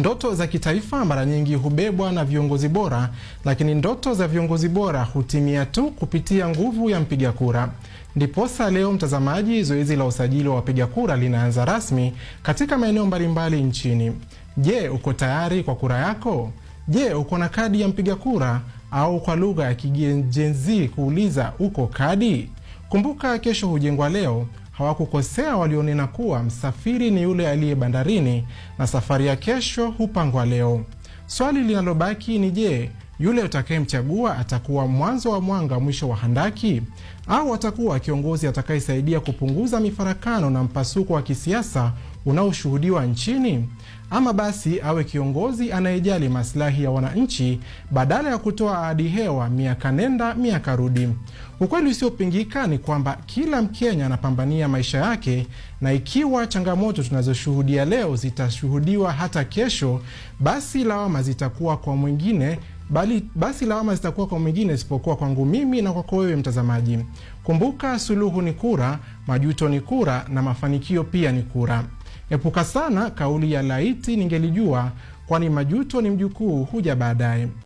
Ndoto za kitaifa mara nyingi hubebwa na viongozi bora, lakini ndoto za viongozi bora hutimia tu kupitia nguvu ya mpiga kura. Ndiposa leo mtazamaji, zoezi la usajili wa wapiga kura linaanza rasmi katika maeneo mbalimbali nchini. Je, uko tayari kwa kura yako? Je, uko na kadi ya mpiga kura, au kwa lugha ya Gen Z kuuliza uko kadi? Kumbuka, kesho hujengwa leo. Hawakukosea walionena kuwa msafiri ni yule aliye bandarini, na safari ya kesho hupangwa leo. Swali linalobaki ni je, yule utakayemchagua atakuwa mwanzo wa mwanga mwisho wa handaki, au atakuwa kiongozi atakayesaidia kupunguza mifarakano na mpasuko wa kisiasa unaoshuhudiwa nchini? Ama basi awe kiongozi anayejali maslahi ya wananchi badala ya kutoa ahadi hewa miaka nenda miaka rudi. Ukweli usiopingika ni kwamba kila Mkenya anapambania maisha yake, na ikiwa changamoto tunazoshuhudia leo zitashuhudiwa hata kesho, basi lawama zitakuwa kwa mwingine isipokuwa kwangu mimi na kwako wewe mtazamaji. Kumbuka, suluhu ni kura, majuto ni kura, na mafanikio pia ni kura. Epuka sana kauli ya laiti ningelijua, kwani majuto ni mjukuu huja baadaye.